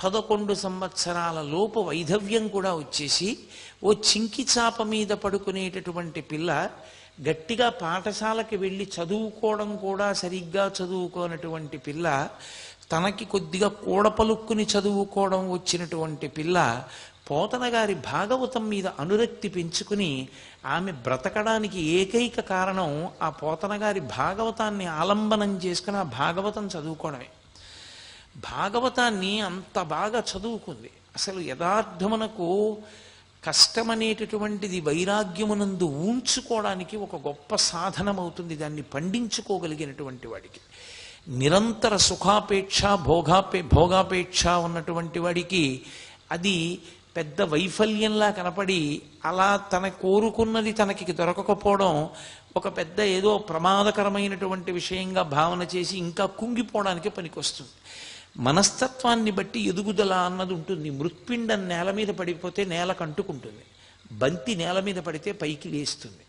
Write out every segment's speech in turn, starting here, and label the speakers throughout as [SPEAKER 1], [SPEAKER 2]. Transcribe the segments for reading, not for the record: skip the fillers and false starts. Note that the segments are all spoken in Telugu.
[SPEAKER 1] 11 సంవత్సరాల లోపు వైధవ్యం కూడా వచ్చేసి ఓ చింకి చాప మీద పడుకునేటటువంటి పిల్ల, గట్టిగా పాఠశాలకి వెళ్ళి చదువుకోవడం కూడా సరిగ్గా చదువుకోనటువంటి పిల్ల, తనకి కొద్దిగా కూడపలుక్కుని చదువుకోవడం వచ్చినటువంటి పిల్ల పోతన గారి భాగవతం మీద అనురక్తి పెంచుకుని ఆమె బ్రతకడానికి ఏకైక కారణం ఆ పోతన గారి భాగవతాన్ని ఆలంబనం చేసుకుని ఆ భాగవతం చదువుకోవడమే. భాగవతాన్ని అంత బాగా చదువుకుంది. అసలు యథార్థమునకు కష్టమనేటటువంటిది వైరాగ్యమునందు ఉంచుకోవడానికి ఒక గొప్ప సాధనమవుతుంది, దాన్ని పండించుకోగలిగినటువంటి వాడికి. నిరంతర సుఖాపేక్ష భోగాపేక్ష ఉన్నటువంటి వాడికి అది పెద్ద వైఫల్యంలా కనపడి అలా తన కోరుకున్నది తనకి దొరకకపోవడం ఒక పెద్ద ఏదో ప్రమాదకరమైనటువంటి విషయంగా భావన చేసి ఇంకా కుంగిపోవడానికి పనికొస్తుంది. మనస్తత్వాన్ని బట్టి ఎదుగుదల అన్నది ఉంటుంది. మృత్పిండం నేల మీద పడిపోతే నేల కంటుకుంటుంది, బంతి నేల మీద పడితే పైకి లేస్తుంది.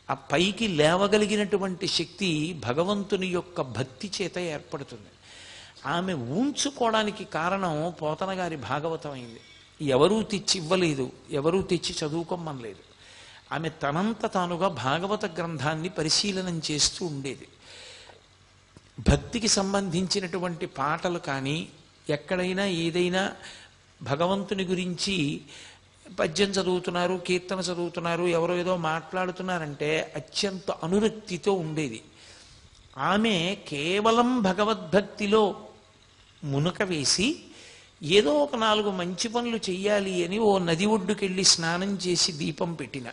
[SPEAKER 1] ఆ పైకి లేవగలిగినటువంటి శక్తి భగవంతుని యొక్క భక్తి చేత ఏర్పడుతుంది. ఆమె ఉంచుకోవడానికి కారణం పోతన గారి భాగవతం అయింది. ఎవరూ తెచ్చి ఇవ్వలేదు, ఎవరూ తెచ్చి చదువుకోమనలేదు. ఆమె తనంత తానుగా భాగవత గ్రంథాన్ని పరిశీలనం చేస్తూ ఉండేది. భక్తికి సంబంధించినటువంటి పాటలు కానీ ఎక్కడైనా ఏదైనా భగవంతుని గురించి పద్యం చదువుతున్నారు, కీర్తన చదువుతున్నారు, ఎవరో ఏదో మాట్లాడుతున్నారంటే అత్యంత అనురక్తితో ఉండేది. ఆమె కేవలం భగవద్భక్తిలో మునక వేసి ఏదో ఒక 4 మంచి పనులు చెయ్యాలి అని ఓ నది ఒడ్డుకెళ్ళి స్నానం చేసి దీపం పెట్టిన,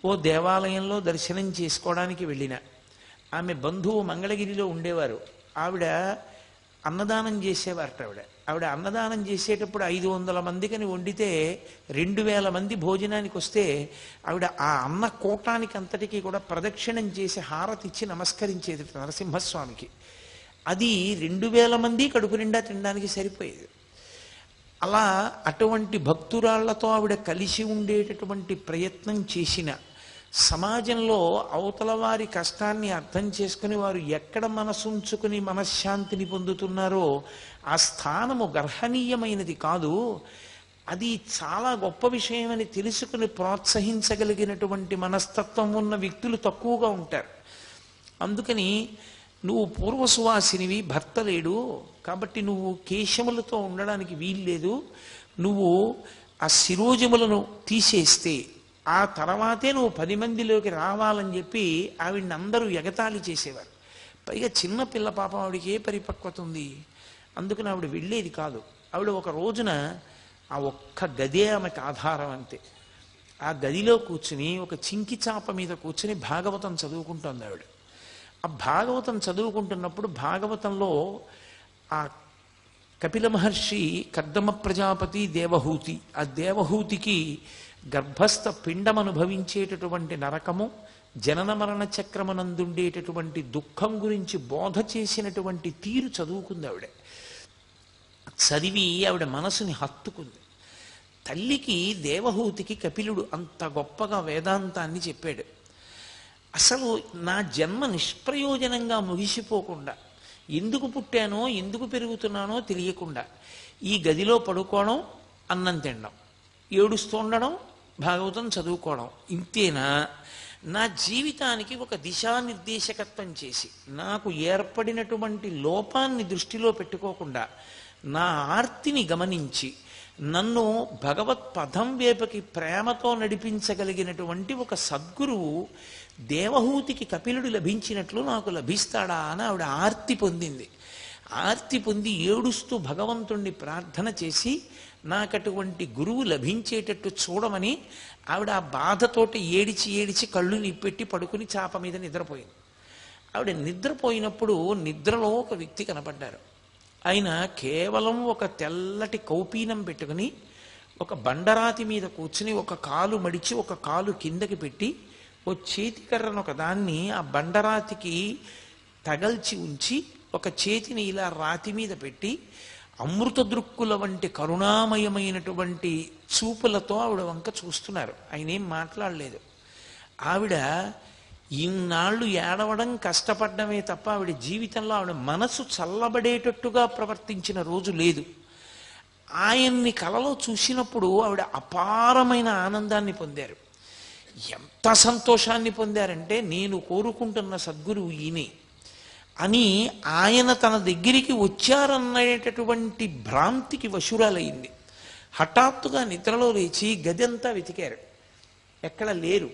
[SPEAKER 1] ఓ దేవాలయంలో దర్శనం చేసుకోవడానికి వెళ్ళిన, ఆమె బంధువు మంగళగిరిలో ఉండేవారు, ఆవిడ అన్నదానం చేసేవారట. ఆవిడ అన్నదానం చేసేటప్పుడు 500 మందికని వండితే 2000 మంది భోజనానికి వస్తే ఆవిడ ఆ అన్న కూటానికి అంతటికీ కూడా ప్రదక్షిణం చేసి హారతిచ్చి నమస్కరించేది నరసింహస్వామికి. అది 2000 మంది కడుపు నిండా తినడానికి సరిపోయేది. అలా అటువంటి భక్తురాళ్లతో ఆవిడ కలిసి ఉండేటటువంటి ప్రయత్నం చేసిన, సమాజంలో అవతల వారి కష్టాన్ని అర్థం చేసుకుని వారు ఎక్కడ మనసుంచుకుని మనశ్శాంతిని పొందుతున్నారో ఆ స్థానము గర్హనీయమైనది కాదు, అది చాలా గొప్ప విషయమని తెలుసుకుని ప్రోత్సహించగలిగినటువంటి మనస్తత్వం ఉన్న వ్యక్తులు తక్కువగా ఉంటారు. అందుకని నువ్వు పూర్వసువాసినివి, భర్త లేడు కాబట్టి నువ్వు కేశములతో ఉండడానికి వీల్లేదు, నువ్వు ఆ శిరోజములను తీసేస్తే ఆ తర్వాతే నువ్వు 10 మందిలోకి రావాలని చెప్పి ఆవిడ్ని అందరూ ఎగతాళి చేసేవారు. పైగా చిన్నపిల్ల పాపం, ఆవిడికి ఏ పరిపక్వత ఉంది, అందుకని ఆవిడ వెళ్ళేది కాదు. ఆవిడ ఒక రోజున ఆ ఒక్క గదే ఆమెకు ఆధారం అంతే. ఆ గదిలో కూర్చుని ఒక చింకి చాప మీద కూర్చుని భాగవతం చదువుకుంటోంది ఆవిడ. ఆ భాగవతం చదువుకుంటున్నప్పుడు భాగవతంలో ఆ కపిల మహర్షి, కర్దమ ప్రజాపతి, దేవహూతి, ఆ దేవహూతికి గర్భస్థ పిండం అనుభవించేటటువంటి నరకము, జనన మరణ చక్రమనందుండేటటువంటి దుఃఖం గురించి బోధ చేసినటువంటి తీరు చదువుకుంది ఆవిడ. చదివి ఆవిడ మనసుని హత్తుకుంది. తల్లికి దేవహూతికి కపిలుడు అంత గొప్పగా వేదాంతాన్ని చెప్పాడు. అసలు నా జన్మ నిష్ప్రయోజనంగా ముగిసిపోకుండా, ఎందుకు పుట్టానో ఎందుకు పెరుగుతున్నానో తెలియకుండా ఈ గదిలో పడుకోవడం, అన్నం తినడం, ఏడుస్తుండడం, భాగవతం చదువుకోవడం, ఇంతేనా? నా జీవితానికి ఒక దిశానిర్దేశకత్వం చేసి నాకు ఏర్పడినటువంటి లోపాన్ని దృష్టిలో పెట్టుకోకుండా నా ఆర్తిని గమనించి నన్ను భగవత్ పదం వైపుకి ప్రేమతో నడిపించగలిగినటువంటి ఒక సద్గురువు దేవహూతికి కపిలుడు లభించినట్లు నాకు లభిస్తాడా అని ఆవిడ ఆర్తి పొందింది. ఆర్తి పొంది ఏడుస్తూ భగవంతుణ్ణి ప్రార్థన చేసి నాకటువంటి గురువు లభించేటట్టు చూడమని ఆవిడ ఆ బాధతోటి ఏడిచి ఏడిచి కళ్ళు నిప్పెట్టి పడుకుని చాప మీద నిద్రపోయింది. ఆవిడ నిద్రపోయినప్పుడు నిద్రలో ఒక వ్యక్తి కనపడ్డారు. ఆయన కేవలం ఒక తెల్లటి కౌపీనం పెట్టుకుని ఒక బండరాతి మీద కూర్చుని ఒక కాలు మడిచి ఒక కాలు కిందకి పెట్టి ఓ చేతికర్రను ఒక దాన్ని ఆ బండరాతికి తగల్చి ఉంచి ఒక చేతిని ఇలా రాతి మీద పెట్టి అమృత దృక్కుల వంటి కరుణామయమైనటువంటి చూపులతో ఆవిడ వంక చూస్తున్నారు. ఆయన ఏం మాట్లాడలేదు. ఆవిడ ఇన్నాళ్ళు ఏడవడం, కష్టపడ్డమే తప్ప ఆవిడ జీవితంలో ఆవిడ మనసు చల్లబడేటట్టుగా ప్రవర్తించిన రోజు లేదు. ఆయన్ని కలలో చూసినప్పుడు ఆవిడ అపారమైన ఆనందాన్ని పొందారు. ఎంత సంతోషాన్ని పొందారంటే, నేను కోరుకుంటున్న సద్గురువు ఈయనే అని ఆయన తన దగ్గరికి వచ్చారనేటటువంటి భ్రాంతికి వశురాలయ్యింది. హఠాత్తుగా నిద్రలో లేచి గదంతా వెతికారు, ఎక్కడ లేరు.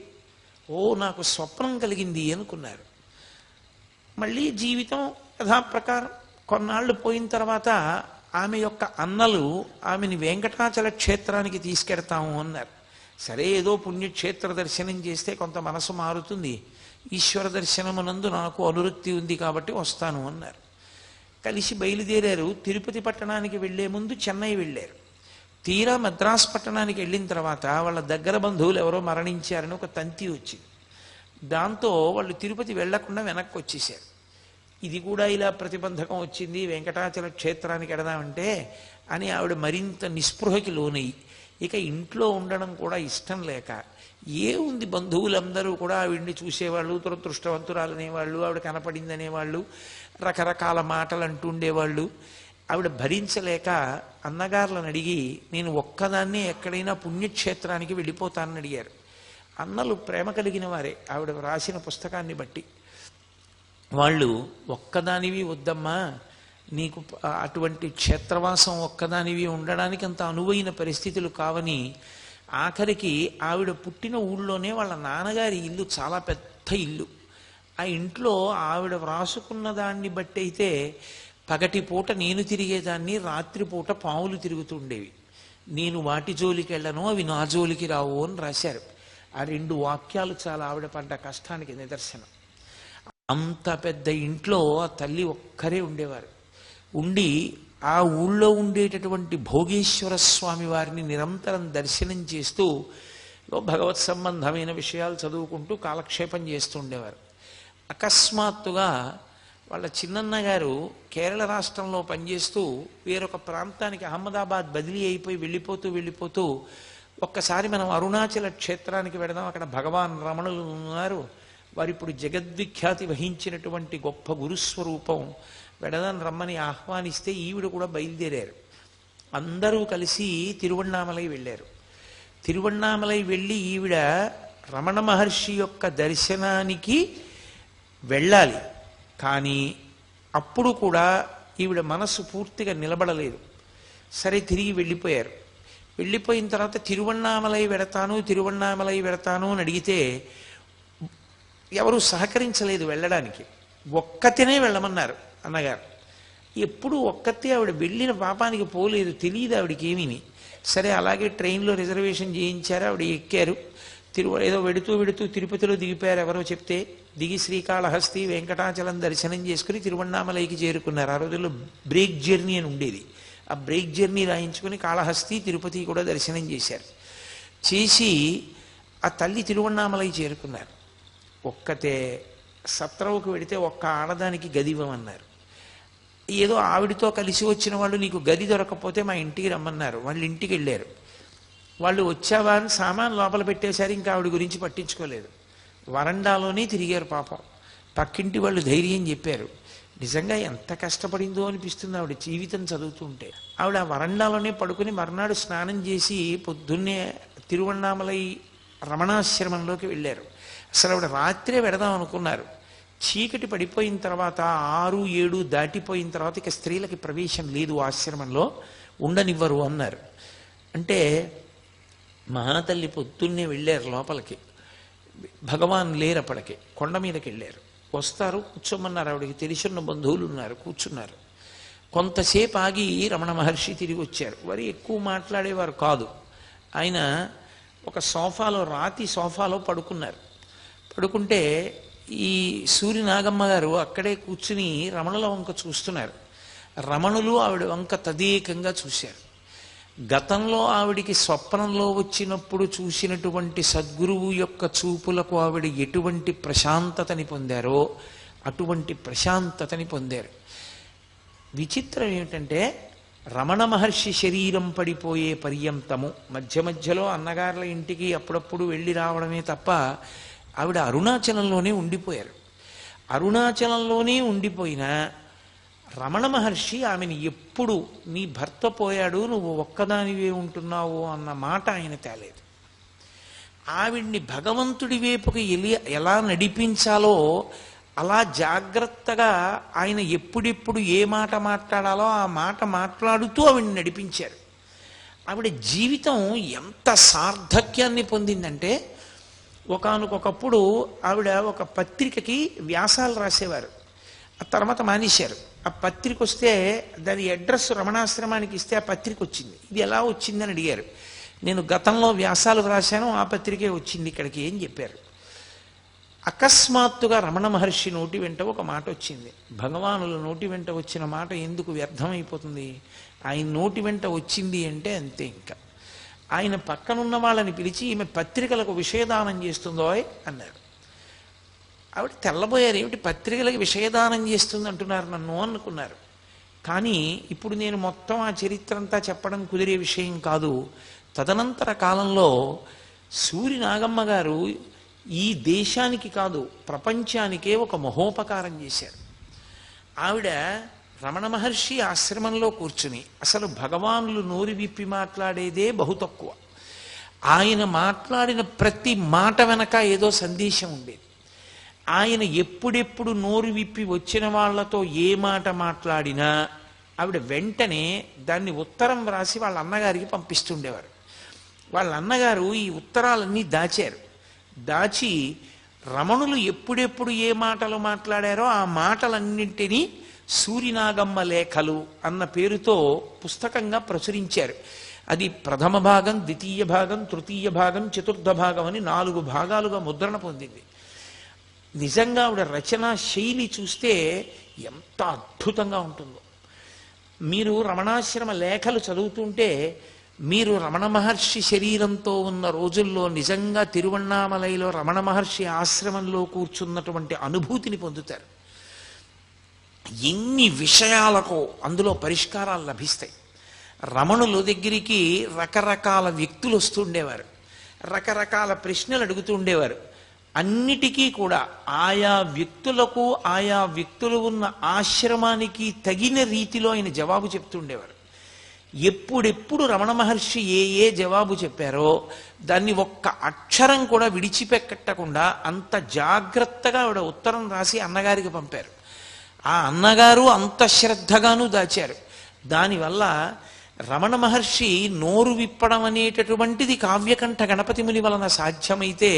[SPEAKER 1] ఓ, నాకు స్వప్నం కలిగింది అనుకున్నారు. మళ్ళీ జీవితం యథాప్రకారం కొన్నాళ్ళు పోయిన తర్వాత ఆమె యొక్క అన్నలు ఆమెని వెంకటాచల క్షేత్రానికి తీసుకెడతాము అన్నారు. సరే, ఏదో పుణ్యక్షేత్ర దర్శనం చేస్తే కొంత మనసు మారుతుంది, ఈశ్వర దర్శనమునందు నాకు అనురక్తి ఉంది కాబట్టి వస్తాను అన్నారు. కలిసి బయలుదేరారు. తిరుపతి పట్టణానికి వెళ్లే ముందు చెన్నై వెళ్ళారు. తీరా మద్రాసు పట్టణానికి వెళ్ళిన తర్వాత వాళ్ళ దగ్గర బంధువులు ఎవరో మరణించారని ఒక తంతి వచ్చింది. దాంతో వాళ్ళు తిరుపతి వెళ్లకుండా వెనక్కి వచ్చేసారు. ఇది కూడా ఇలా ప్రతిబంధకం వచ్చింది, వెంకటాచల క్షేత్రానికి వెడదామంటే అని ఆవిడ మరింత నిస్పృహకి లోనయ్యి, ఇక ఇంట్లో ఉండడం కూడా ఇష్టం లేక, ఏముంది బంధువులందరూ కూడా ఆవిడ్ని చూసేవాళ్ళు, దురదృష్టవంతురాలు అనేవాళ్ళు, ఆవిడ కనపడింది అనేవాళ్ళు, రకరకాల మాటలు అంటుండేవాళ్ళు. ఆవిడ భరించలేక అన్నగారులను అడిగి, నేను ఒక్కదాన్నే ఎక్కడైనా పుణ్యక్షేత్రానికి వెళ్ళిపోతానని అడిగారు. అన్నలు ప్రేమ కలిగిన వారే ఆవిడ రాసిన పుస్తకాన్ని బట్టి. వాళ్ళు, ఒక్కదానివి వద్దమ్మా, నీకు అటువంటి క్షేత్రవాసం ఒక్కదానివి ఉండడానికి అంత అనువైన పరిస్థితులు కావని, ఆఖరికి ఆవిడ పుట్టిన ఊళ్ళోనే వాళ్ళ నాన్నగారి ఇల్లు చాలా పెద్ద ఇల్లు. ఆ ఇంట్లో ఆవిడ వ్రాసుకున్న దాన్ని బట్టి అయితే పగటిపూట నేను తిరిగేదాన్ని, రాత్రిపూట పావులు తిరుగుతుండేవి, నేను వాటి జోలికి వెళ్ళను, అవి నా జోలికి రావు అని రాశారు. ఆ 2 వాక్యాలు చాలా ఆవిడ పడ్డ కష్టానికి నిదర్శనం. అంత పెద్ద ఇంట్లో ఆ తల్లి ఒక్కరే ఉండేవారు. ఉండి ఆ ఊళ్ళో ఉండేటటువంటి భోగేశ్వర స్వామి వారిని నిరంతరం దర్శనం చేస్తూ భగవత్ సంబంధమైన విషయాలు చదువుకుంటూ కాలక్షేపం చేస్తూ ఉండేవారు. అకస్మాత్తుగా వాళ్ళ చిన్నన్న గారు కేరళ రాష్ట్రంలో పనిచేస్తూ వేరొక ప్రాంతానికి అహ్మదాబాద్ బదిలీ అయిపోయి వెళ్ళిపోతూ ఒక్కసారి మనం అరుణాచల క్షేత్రానికి వెడదాం, అక్కడ భగవాన్ రమణులు ఉన్నారు, వారు ఇప్పుడు జగద్విఖ్యాతి వహించినటువంటి గొప్ప గురుస్వరూపం, వెడదాన్ని రమ్మని ఆహ్వానిస్తే ఈవిడ కూడా బయలుదేరారు. అందరూ కలిసి తిరువణ్ణామలై వెళ్ళారు. తిరువణ్ణామలై వెళ్ళి ఈవిడ రమణ మహర్షి యొక్క దర్శనానికి వెళ్ళాలి, కానీ అప్పుడు కూడా ఈవిడ మనస్సు పూర్తిగా నిలబడలేదు. సరే, తిరిగి వెళ్ళిపోయారు. వెళ్ళిపోయిన తర్వాత తిరువణ్ణామలై వెడతాను అని అడిగితే ఎవరు సహకరించలేదు వెళ్ళడానికి. ఒక్కతినే వెళ్ళమన్నారు అన్నగారు. ఎప్పుడు ఒక్కతే ఆవిడ వెళ్ళిన పాపానికి పోలేదు, తెలియదు ఆవిడకి ఏమీని. సరే, అలాగే ట్రైన్లో రిజర్వేషన్ చేయించారు, ఆవిడ ఎక్కారు. ఏదో వెడుతూ తిరుపతిలో దిగిపోయారు ఎవరో చెప్తే. దిగి శ్రీకాళహస్తి వెంకటాచలం దర్శనం చేసుకుని తిరువణ్ణామలైకి చేరుకున్నారు. ఆ రోజుల్లో బ్రేక్ జర్నీ అని ఉండేది. ఆ బ్రేక్ జర్నీ రాయించుకుని కాళహస్తి తిరుపతి కూడా దర్శనం చేశారు. చేసి ఆ తల్లి తిరువణ్ణామలై చేరుకున్నారు. ఒక్కతే సత్రవుకు వెడితే ఒక్క ఆడదానికి గది ఇవ్వమన్నారు. ఏదో ఆవిడతో కలిసి వచ్చిన వాళ్ళు, నీకు గది దొరకకపోతే మా ఇంటికి రమ్మన్నారు. వాళ్ళ ఇంటికి వెళ్ళారు. వాళ్ళు వచ్చావా అని సామాన్ లోపల పెట్టేశారు, ఇంకా ఆవిడ గురించి పట్టించుకోలేదు. వరండాలోనే తిరిగారు పాపం. పక్కింటి వాళ్ళు ధైర్యం చెప్పారు. నిజంగా ఎంత కష్టపడిందో అనిపిస్తుంది ఆవిడ జీవితం చదువుతుంటే. ఆవిడ వరండాలోనే పడుకుని మర్నాడు స్నానం చేసి పొద్దున్నే తిరువణ్ణామలై రమణాశ్రమంలోకి వెళ్ళారు. అసలు ఆవిడ రాత్రే వెడదాం అనుకున్నారు. చీకటి పడిపోయిన తర్వాత 6, 7 దాటిపోయిన తర్వాత ఇక స్త్రీలకి ప్రవేశం లేదు ఆశ్రమంలో, ఉండనివ్వరు అన్నారు. అంటే మహాతల్లి పొద్దున్నే వెళ్ళారు లోపలికి. భగవాన్ లేరు అప్పటికి, కొండ మీదకి వెళ్ళారు. వస్తారు, కూర్చోమన్నారు. ఆవిడకి తెలిసిన బంధువులు ఉన్నారు, కూర్చున్నారు. కొంతసేపు ఆగి రమణ మహర్షి తిరిగి వచ్చారు. వారు ఎక్కువ మాట్లాడేవారు కాదు. ఆయన ఒక సోఫాలో, రాతి సోఫాలో పడుకున్నారు. పడుకుంటే ఈ సూర్యనాగమ్మ గారు అక్కడే కూర్చుని రమణుల వంక చూస్తున్నారు. రమణులు ఆవిడ వంక తదేకంగా చూశారు. గతంలో ఆవిడికి స్వప్నంలో వచ్చినప్పుడు చూసినటువంటి సద్గురువు యొక్క చూపులకు ఆవిడ ఎటువంటి ప్రశాంతతని పొందారో అటువంటి ప్రశాంతతని పొందారు. విచిత్రం ఏమిటంటే, రమణ మహర్షి శరీరం పడిపోయే పర్యంతము మధ్య మధ్యలో అన్నగారుల ఇంటికి అప్పుడప్పుడు వెళ్ళి రావడమే తప్ప ఆవిడ అరుణాచలంలోనే ఉండిపోయారు. అరుణాచలంలోనే ఉండిపోయినా రమణ మహర్షి ఆమెను ఎప్పుడు నీ భర్త పోయాడు నువ్వు ఒక్కదానివే ఉంటున్నావు అన్న మాట ఆయన తేలేదు. ఆవిడ్ని భగవంతుడి వైపుకి ఎలా నడిపించాలో అలా జాగ్రత్తగా ఆయన ఎప్పుడెప్పుడు ఏ మాట మాట్లాడాలో ఆ మాట మాట్లాడుతూ ఆవిడ్ని నడిపించారు. ఆవిడ జీవితం ఎంత సార్థక్యాన్ని పొందిందంటే ఒకానొకప్పుడు ఆవిడ ఒక పత్రికకి వ్యాసాలు రాసేవారు. ఆ తర్వాత మానేశారు. ఆ పత్రిక వస్తే దాని అడ్రస్ రమణాశ్రమానికి ఇస్తే ఆ పత్రిక వచ్చింది. ఇది ఎలా వచ్చిందని అడిగారు. నేను గతంలో వ్యాసాలు రాశాను, ఆ పత్రికే వచ్చింది ఇక్కడికి ఏం చెప్పారు. అకస్మాత్తుగా రమణ మహర్షి నోటి వెంట ఒక మాట వచ్చింది. భగవానుల నోటి వెంట వచ్చిన మాట ఎందుకు వ్యర్థమైపోతుంది? ఆయన నోటి వెంట వచ్చింది అంటే అంతే. ఇంకా ఆయన పక్కనున్న వాళ్ళని పిలిచి ఈమె పత్రికలకు విషయదానం చేస్తుందో అన్నారు. ఆవిడ తెల్లబోయారు. ఏమిటి పత్రికలకు విషయదానం చేస్తుంది అంటున్నారు నన్ను అనుకున్నారు. కానీ ఇప్పుడు నేను మొత్తం ఆ చరిత్ర అంతా చెప్పడం కుదిరే విషయం కాదు. తదనంతర కాలంలో సూరి నాగమ్మ గారు ఈ దేశానికి కాదు ప్రపంచానికే ఒక మహోపకారం చేశారు. ఆవిడ రమణ మహర్షి ఆశ్రమంలో కూర్చుని అసలు భగవానులు నోరు విప్పి మాట్లాడేదే బహు తక్కువ. ఆయన మాట్లాడిన ప్రతి మాట వెనక ఏదో సందేశం ఉండేది. ఆయన ఎప్పుడెప్పుడు నోరు విప్పి వచ్చిన వాళ్లతో ఏ మాట మాట్లాడినా ఆవిడ వెంటనే దాన్ని ఉత్తరం వ్రాసి వాళ్ళ అన్నగారికి పంపిస్తుండేవారు. వాళ్ళ అన్నగారు ఈ ఉత్తరాలన్నీ దాచారు. దాచి రమణులు ఎప్పుడెప్పుడు ఏ మాటలు మాట్లాడారో ఆ మాటలన్నింటినీ సూరినాగమ్మ లేఖలు అన్న పేరుతో పుస్తకంగా ప్రచురించారు. అది ప్రథమ భాగం, ద్వితీయ భాగం, తృతీయ భాగం, చతుర్థ భాగం అని 4 భాగాలుగా ముద్రణ పొందింది. నిజంగా ఆవిడ రచనా శైలి చూస్తే ఎంత అద్భుతంగా ఉంటుందో. మీరు రమణాశ్రమ లేఖలు చదువుతుంటే మీరు రమణ మహర్షి శరీరంతో ఉన్న రోజుల్లో నిజంగా తిరువణ్ణామలైలో రమణ మహర్షి ఆశ్రమంలో కూర్చున్నటువంటి అనుభూతిని పొందుతారు. ఎన్ని విషయాలకు అందులో పరిష్కారాలు లభిస్తాయి. రమణుల దగ్గరికి రకరకాల వ్యక్తులు వస్తుండేవారు, రకరకాల ప్రశ్నలు అడుగుతుండేవారు. అన్నిటికీ కూడా ఆయా వ్యక్తులకు ఆయా వ్యక్తులు ఉన్న ఆశ్రమానికి తగిన రీతిలో ఆయన జవాబు చెప్తుండేవారు. ఎప్పుడెప్పుడు రమణ మహర్షి ఏ జవాబు చెప్పారో దాన్ని ఒక్క అక్షరం కూడా విడిచిపెట్టకుండా అంత జాగ్రత్తగా ఆవిడ ఉత్తరం రాసి అన్నగారికి పంపారు. ఆ అన్నగారు అంత శ్రద్ధగాను దాచారు. దానివల్ల రమణ మహర్షి నోరు విప్పడం అనేటటువంటిది కావ్యకంఠ గణపతి ముని వలన సాధ్యమైతే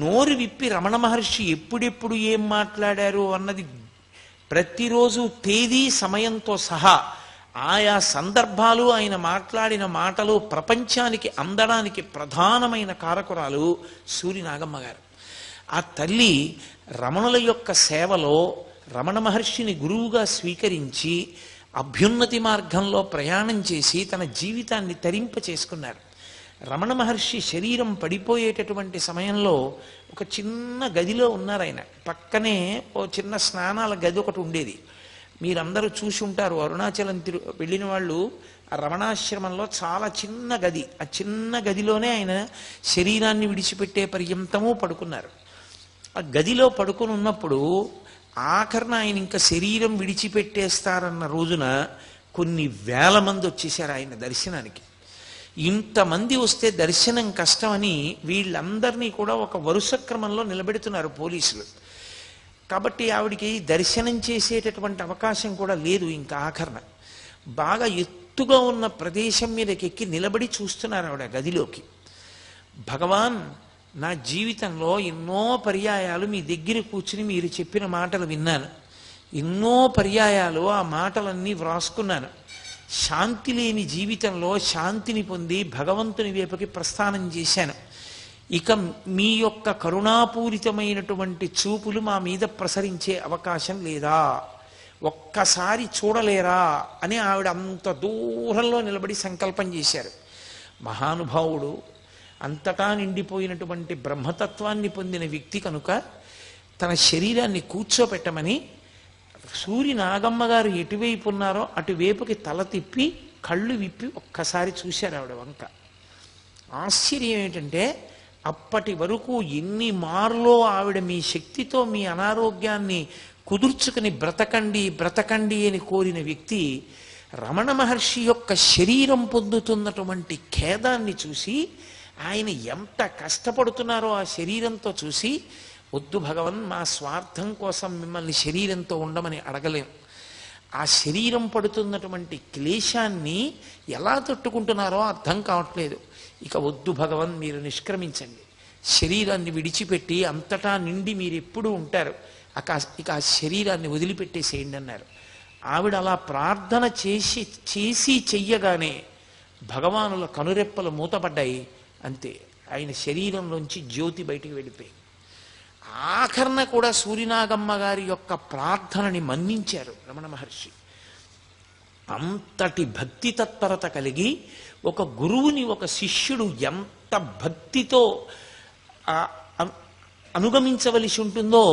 [SPEAKER 1] నోరు విప్పి రమణ మహర్షి ఎప్పుడెప్పుడు ఏం మాట్లాడారు అన్నది ప్రతిరోజు తేదీ సమయంతో సహా ఆయా సందర్భాలు ఆయన మాట్లాడిన మాటలు ప్రపంచానికి అందడానికి ప్రధానమైన కారకురాలు సూరి నాగమ్మ గారు. ఆ తల్లి రమణుల యొక్క సేవలో రమణ మహర్షిని గురువుగా స్వీకరించి అభ్యున్నతి మార్గంలో ప్రయాణం చేసి తన జీవితాన్ని తరింప చేసుకున్నారు. రమణ మహర్షి శరీరం పడిపోయేటటువంటి సమయంలో ఒక చిన్న గదిలో ఉన్నారు ఆయన. పక్కనే ఓ చిన్న స్నానాల గది ఒకటి ఉండేది. మీరందరూ చూసి ఉంటారు. అరుణాచలం వెళ్ళిన వాళ్ళు ఆ రమణాశ్రమంలో చాలా చిన్న గది, ఆ చిన్న గదిలోనే ఆయన శరీరాన్ని విడిచిపెట్టే పర్యంతము పడుకున్నారు. ఆ గదిలో పడుకుని ఉన్నప్పుడు ఆఖరణ ఆయన ఇంకా శరీరం విడిచిపెట్టేస్తారన్న రోజున కొన్ని వేల మంది వచ్చేసారు ఆయన దర్శనానికి. ఇంతమంది వస్తే దర్శనం కష్టమని వీళ్ళందరినీ కూడా ఒక వరుస క్రమంలో నిలబెడుతున్నారు పోలీసులు. కాబట్టి ఆవిడికి దర్శనం చేసేటటువంటి అవకాశం కూడా లేదు. ఇంకా ఆఖరణ బాగా ఎత్తుగా ఉన్న ప్రదేశం మీదకి ఎక్కి నిలబడి చూస్తున్నారు ఆవిడ గదిలోకి. భగవాన్, నా జీవితంలో ఎన్నో పర్యాయాలు మీ దగ్గర కూర్చుని మీరు చెప్పిన మాటలు విన్నాను. ఎన్నో పర్యాయాలు ఆ మాటలన్నీ వ్రాసుకున్నాను. శాంతి లేని జీవితంలో శాంతిని పొంది భగవంతుని వైపుకి ప్రస్థానం చేశాను. ఇక మీ యొక్క కరుణాపూరితమైనటువంటి చూపులు మా మీద ప్రసరించే అవకాశం లేదా? ఒక్కసారి చూడలేరా అని ఆవిడ అంత దూరంలో నిలబడి సంకల్పం చేశారు. మహానుభావుడు, అంతటా నిండిపోయినటువంటి బ్రహ్మతత్వాన్ని పొందిన వ్యక్తి కనుక తన శరీరాన్ని కూర్చోపెట్టమని సూరి నాగమ్మ గారు ఎటువైపు ఉన్నారో అటువైపుకి తల తిప్పి కళ్ళు విప్పి ఒక్కసారి చూశారు ఆవిడ వంక. ఆశ్చర్యం ఏంటంటే అప్పటి వరకు ఎన్ని మార్లో ఆవిడ మీ శక్తితో మీ అనారోగ్యాన్ని కుదుర్చుకుని బ్రతకండి బ్రతకండి అని కోరిన వ్యక్తి రమణ మహర్షి యొక్క శరీరం పొందుతున్నటువంటి ఖేదాన్ని చూసి ఆయన ఎంత కష్టపడుతున్నారో ఆ శరీరంతో చూసి, వద్దు భగవన్, మా స్వార్థం కోసం మిమ్మల్ని శరీరంతో ఉండమని అడగలేం. ఆ శరీరం పడుతున్నటువంటి క్లేశాన్ని ఎలా తట్టుకుంటున్నారో అర్థం కావట్లేదు. ఇక వద్దు భగవన్, మీరు నిష్క్రమించండి, శరీరాన్ని విడిచిపెట్టి అంతటా నిండి మీరు ఎప్పుడూ ఉంటారు, ఇక ఆ శరీరాన్ని వదిలిపెట్టేసేయండి అన్నారు. ఆవిడ అలా ప్రార్థన చేసి చెయ్యగానే భగవానుల కనురెప్పలు మూతపడ్డాయి. అంతే, ఆయన శరీరంలోంచి జ్యోతి బయటికి వెళ్ళిపోయి. ఆఖరణ కూడా సూరినాగమ్మ గారి యొక్క ప్రార్థనని మన్నించారు రమణ మహర్షి. అంతటి భక్తి తత్పరత కలిగి ఒక గురువుని ఒక శిష్యుడు ఎంత భక్తితో అనుగమించవలసి ఉంటుందో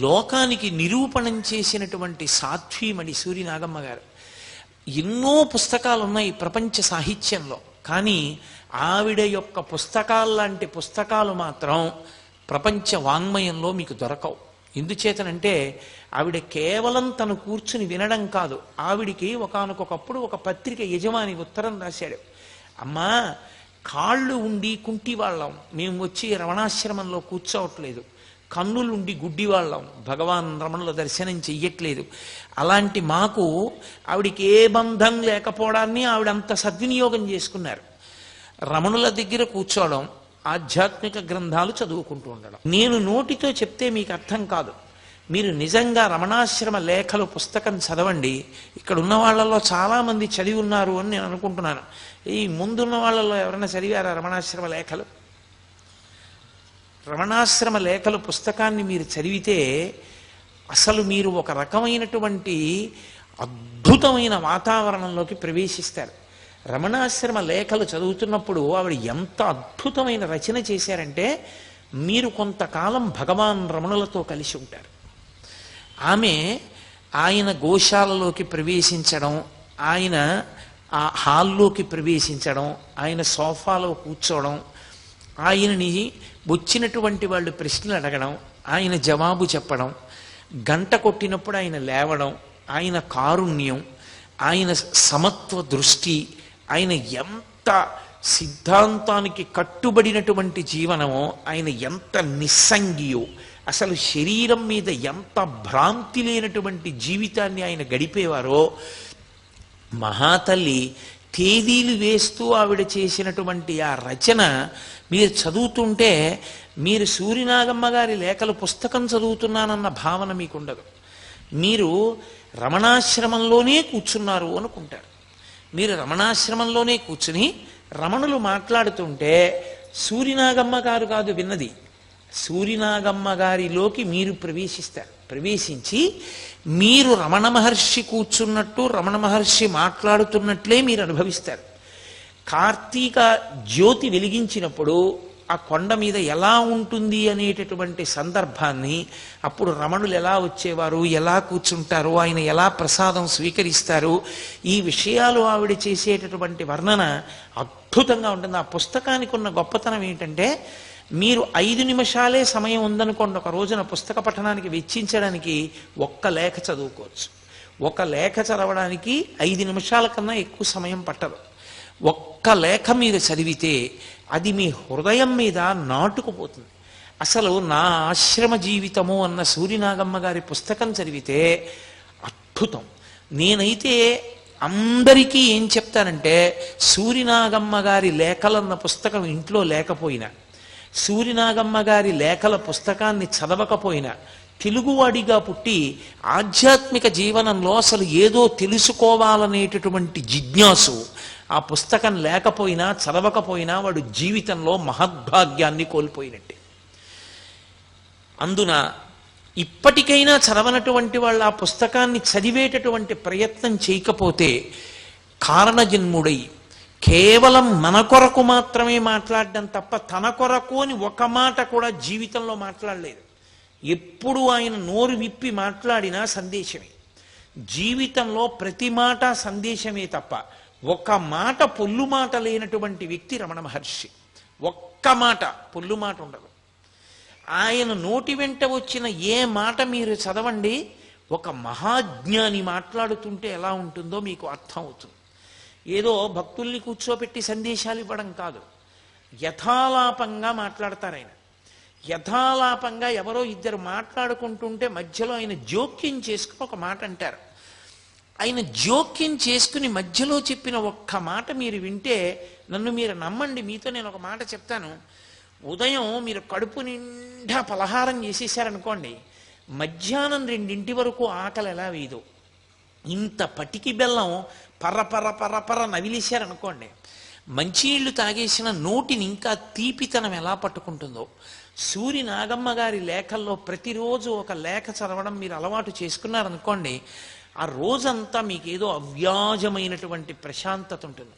[SPEAKER 1] లోకానికి నిరూపణం చేసినటువంటి సాధ్వీమణి సూరినాగమ్మ గారు. ఎన్నో పుస్తకాలు ఉన్నాయి ప్రపంచ సాహిత్యంలో, కానీ ఆవిడ యొక్క పుస్తకాల్లాంటి పుస్తకాలు మాత్రం ప్రపంచ వాంగ్మయంలో మీకు దొరకవు. ఎందుచేతనంటే ఆవిడ కేవలం తను కూర్చుని వినడం కాదు, ఆవిడికి ఒకానొకప్పుడు ఒక పత్రిక యజమాని ఉత్తరం రాశాడు. అమ్మా, కాళ్ళు ఉండి కుంటివాళ్ళం, మేము వచ్చి రమణాశ్రమంలో కూర్చోవట్లేదు. కన్నులుండి గుడ్డివాళ్ళం, భగవాన్ రమణుల దర్శనం చెయ్యట్లేదు. అలాంటి మాకు ఆవిడికి ఏ బంధం లేకపోవడాన్ని ఆవిడ అంత సద్వినియోగం చేసుకున్నారు. రమణుల దగ్గర కూర్చోవడం, ఆధ్యాత్మిక గ్రంథాలు చదువుకుంటూ ఉండడం. నేను నోటితో చెప్తే మీకు అర్థం కాదు. మీరు నిజంగా రమణాశ్రమ లేఖలు పుస్తకం చదవండి. ఇక్కడ ఉన్న వాళ్ళలో చాలామంది చదివి ఉన్నారు అని నేను అనుకుంటున్నాను. ఈ ముందున్న వాళ్ళలో ఎవరైనా చదివారా రమణాశ్రమ లేఖలు? రమణాశ్రమ లేఖలు పుస్తకాన్ని మీరు చదివితే అసలు మీరు ఒక రకమైనటువంటి అద్భుతమైన వాతావరణంలోకి ప్రవేశిస్తారు. రమణాశ్రమ లేఖలు చదువుతున్నప్పుడు ఆవిడ ఎంత అద్భుతమైన రచన చేశారంటే, మీరు కొంతకాలం భగవాన్ రమణులతో కలిసి ఉంటారు. ఆమె ఆయన గోశాలలోకి ప్రవేశించడం, ఆయన ఆ హాల్లోకి ప్రవేశించడం, ఆయన సోఫాలో కూర్చోవడం, ఆయనని వచ్చినటువంటి వాళ్ళు ప్రశ్నలు అడగడం, ఆయన జవాబు చెప్పడం, గంట కొట్టినప్పుడు ఆయన లేవడం, ఆయన కారుణ్యం, ఆయన సమత్వ దృష్టి, ఆయన ఎంత సిద్ధాంతానికి కట్టుబడినటువంటి జీవనమో, ఆయన ఎంత నిస్సంగియో, అసలు శరీరం మీద ఎంత భ్రాంతి లేనటువంటి జీవితాన్ని ఆయన గడిపేవారో. మహాతల్లి తేదీలు వేస్తూ ఆవిడ చేసినటువంటి ఆ రచన మీరు చదువుతుంటే మీరు సూరినాగమ్మ గారి లేఖలు పుస్తకం చదువుతున్నానన్న భావన మీకు ఉండదు. మీరు రమణాశ్రమంలోనే కూర్చున్నారు అనుకుంటారు. మీరు రమణాశ్రమంలోనే కూర్చుని రమణులు మాట్లాడుతుంటే సూరినాగమ్మ గారు కాదు విన్నది, సూరినాగమ్మ గారిలోకి మీరు ప్రవేశిస్తారు. ప్రవేశించి మీరు రమణ మహర్షి కూర్చున్నట్టు, రమణ మహర్షి మాట్లాడుతున్నట్లే మీరు అనుభవిస్తారు. కార్తీక జ్యోతి వెలిగించినప్పుడు ఆ కొండ మీద ఎలా ఉంటుంది అనేటటువంటి సందర్భాన్ని, అప్పుడు రమణులు ఎలా వచ్చేవారు, ఎలా కూర్చుంటారు, ఆయన ఎలా ప్రసాదం స్వీకరిస్తారు, ఈ విషయాలు ఆవిడ చేసేటటువంటి వర్ణన అద్భుతంగా ఉంటుంది. ఆ పుస్తకానికి ఉన్న గొప్పతనం ఏంటంటే, మీరు 5 నిమిషాలే సమయం ఉందనుకోండి ఒక రోజున పుస్తక పఠనానికి వెచ్చించడానికి, ఒక్క లేఖ చదువుకోవచ్చు. ఒక లేఖ చదవడానికి 5 నిమిషాల కన్నా ఎక్కువ సమయం పట్టదు. ఒక్క లేఖ మీరు చదివితే అది మీ హృదయం మీద నాటుకుపోతుంది. అసలు నా ఆశ్రమ జీవితము అన్న సూరినాగమ్మ గారి పుస్తకం చదివితే అద్భుతం. నేనైతే అందరికీ ఏం చెప్తానంటే, సూరినాగమ్మ గారి లేఖలన్న పుస్తకం ఇంట్లో లేకపోయినా, సూరినాగమ్మ గారి లేఖల పుస్తకాన్ని చదవకపోయినా, తెలుగువాడిగా పుట్టి ఆధ్యాత్మిక జీవనంలో అసలు ఏదో తెలుసుకోవాలనేటటువంటి జిజ్ఞాసు ఆ పుస్తకం లేకపోయినా చదవకపోయినా వాడు జీవితంలో మహద్భాగ్యాన్ని కోల్పోయినట్టే. అందున ఇప్పటికైనా చదవనటువంటి వాళ్ళు ఆ పుస్తకాన్ని చదివేటటువంటి ప్రయత్నం చేయకపోతే కారణజన్ముడై కేవలం మన కొరకు మాత్రమే మాట్లాడడం తప్ప తన కొరకు అని ఒక మాట కూడా జీవితంలో మాట్లాడలేదు. ఎప్పుడు ఆయన నోరు విప్పి మాట్లాడినా సందేశమే. జీవితంలో ప్రతి మాట సందేశమే తప్ప ఒక్క మాట పొల్లు మాట లేనటువంటి వ్యక్తి రమణ మహర్షి. ఒక్క మాట పొల్లు మాట ఉండదు. ఆయన నోటి వెంట వచ్చిన ఏ మాట మీరు చదవండి, ఒక మహాజ్ఞాని మాట్లాడుతుంటే ఎలా ఉంటుందో మీకు అర్థం అవుతుంది. ఏదో భక్తుల్ని కూర్చోపెట్టి సందేశాలు ఇవ్వడం కాదు, యథాలాపంగా మాట్లాడతారు ఆయన. యథాలాపంగా ఎవరో ఇద్దరు మాట్లాడుకుంటుంటే మధ్యలో ఆయన జోక్యం చేసుకుని ఒక మాట అంటారు. ఆయన జోక్యం చేసుకుని మధ్యలో చెప్పిన ఒక్క మాట మీరు వింటే నన్ను మీరు నమ్మండి. మీతో నేను ఒక మాట చెప్తాను. ఉదయం మీరు కడుపు నిండా పలహారం చేసేసారనుకోండి, మధ్యాహ్నం 2 వరకు ఆకలి ఎలా వేయదు. ఇంత పటికి బెల్లం పర్ర నవిలేశారనుకోండి, మంచినీళ్లు తాగేసిన నోటిని ఇంకా తీపితనం ఎలా పట్టుకుంటుందో. సూరి నాగమ్మ గారి లేఖల్లో ప్రతిరోజు ఒక లేఖ చదవడం మీరు అలవాటు చేసుకున్నారనుకోండి, ఆ రోజంతా మీకు ఏదో అవ్యాజమైనటువంటి ప్రశాంతత ఉంటుంది.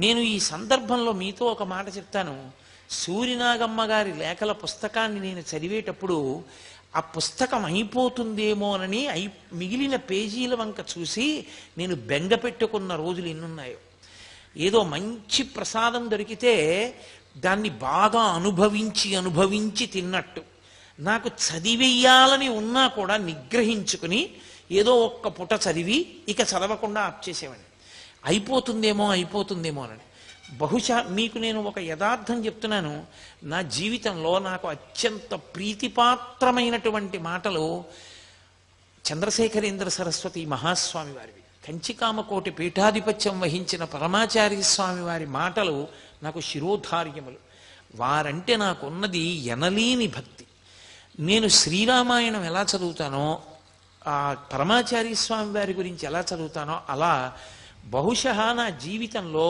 [SPEAKER 1] నేను ఈ సందర్భంలో మీతో ఒక మాట చెప్తాను. సూరినాగమ్మ గారి లేఖల పుస్తకాన్ని నేను చదివేటప్పుడు ఆ పుస్తకం అయిపోతుందేమోనని మిగిలిన పేజీల వంక చూసి నేను బెంగ పెట్టుకున్న రోజులు ఎన్నున్నాయో. ఏదో మంచి ప్రసాదం దొరికితే దాన్ని బాగా అనుభవించి తిన్నట్టు నాకు చదివేయాలని ఉన్నా కూడా నిగ్రహించుకుని ఏదో ఒక్క పుట చదివి ఇక చదవకుండా ఆప్ చేసేవాడిని. అయిపోతుందేమో అని. బహుశా మీకు నేను ఒక యథార్థం చెప్తున్నాను. నా జీవితంలో నాకు అత్యంత ప్రీతిపాత్రమైనటువంటి మాటలు చంద్రశేఖరేంద్ర సరస్వతి మహాస్వామి వారివి. కంచికామకోటి పీఠాధిపత్యం వహించిన పరమాచార్య స్వామి వారి మాటలు నాకు శిరోధార్యములు. వారంటే నాకున్నది ఎనలేని భక్తి. నేను శ్రీరామాయణం ఎలా చదువుతానో, ఆ పరమాచార్య స్వామి వారి గురించి ఎలా చదువుతానో అలా బహుశా నా జీవితంలో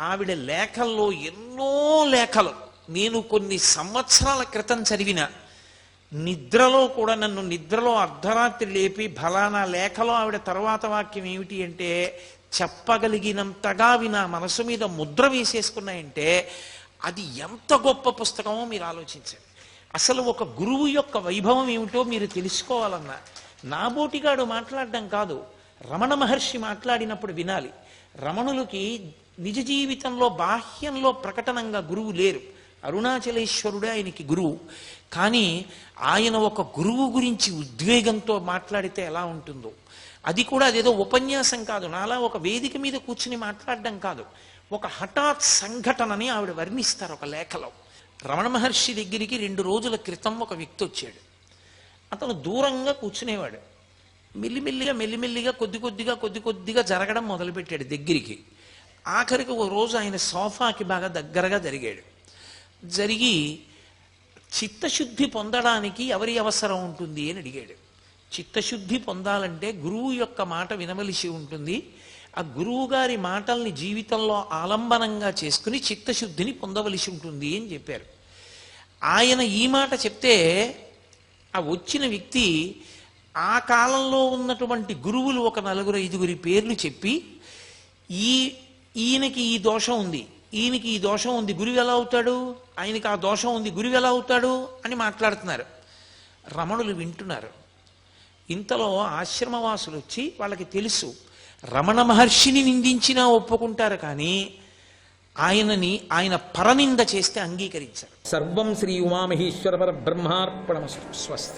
[SPEAKER 1] ఆవిడ లేఖల్లో ఎన్నో లేఖలు నేను కొన్ని సంవత్సరాల క్రితం చదివిన, నిద్రలో కూడా నన్ను నిద్రలో అర్ధరాత్రి లేపి ఫలానా లేఖలో ఆవిడ తర్వాత వాక్యం ఏమిటి అంటే చెప్పగలిగినంతగా నా మనసు మీద ముద్ర వేసేసుకున్నాయంటే అది ఎంత గొప్ప పుస్తకమో మీరు ఆలోచించండి. అసలు ఒక గురువు యొక్క వైభవం ఏమిటో మీరు తెలుసుకోవాలన్నా నాబోటిగాడు మాట్లాడడం కాదు, రమణ మహర్షి మాట్లాడినప్పుడు వినాలి. రమణులకి నిజ జీవితంలో బాహ్యంలో ప్రకటనంగా గురువు లేరు. అరుణాచలేశ్వరుడే ఆయనకి గురువు. కానీ ఆయన ఒక గురువు గురించి ఉద్వేగంతో మాట్లాడితే ఎలా ఉంటుందో, అది కూడా అదేదో ఉపన్యాసం కాదు, నాలా ఒక వేదిక మీద కూర్చుని మాట్లాడడం కాదు, ఒక హఠాత్ సంఘటనని ఆవిడ వర్ణిస్తారు ఒక లేఖలో. రమణ మహర్షి దగ్గరికి 2 రోజుల క్రితం ఒక వ్యక్తి వచ్చాడు. అతను దూరంగా కూర్చునేవాడు. మెల్లిమెల్లిగా కొద్ది కొద్దిగా జరగడం మొదలుపెట్టాడు దగ్గరికి. ఆఖరికి ఒక రోజు ఆయన సోఫాకి బాగా దగ్గరగా జరిగి చిత్తశుద్ధి పొందడానికి ఎవరి అవసరం ఉంటుంది అని అడిగాడు. చిత్తశుద్ధి పొందాలంటే గురువు యొక్క మాట వినవలసి ఉంటుంది. ఆ గురువు గారి మాటల్ని జీవితంలో ఆలంబనంగా చేసుకుని చిత్తశుద్ధిని పొందవలసి ఉంటుంది అని చెప్పారు. ఆయన ఈ మాట చెప్తే ఆ వచ్చిన వ్యక్తి ఆ కాలంలో ఉన్నటువంటి గురువులు ఒక 4-5 పేర్లు చెప్పి ఈయనకి ఈ దోషం ఉంది, ఈయనకి ఈ దోషం ఉంది, గురువు ఎలా అవుతాడు, ఆయనకి ఆ దోషం ఉంది, గురువు ఎలా అవుతాడు అని మాట్లాడుతున్నారు. రమణులు వింటున్నారు. ఇంతలో ఆశ్రమవాసులు వచ్చి వాళ్ళకి తెలుసు రమణ మహర్షిని నిందించినా ఒప్పుకుంటారు, కానీ ఆయన పరనింద చేస్తే అంగీకరించారు. సర్వం శ్రీ ఉమామహేశ్వర పరబ్రహ్మార్పణమస్తు. స్వస్తి.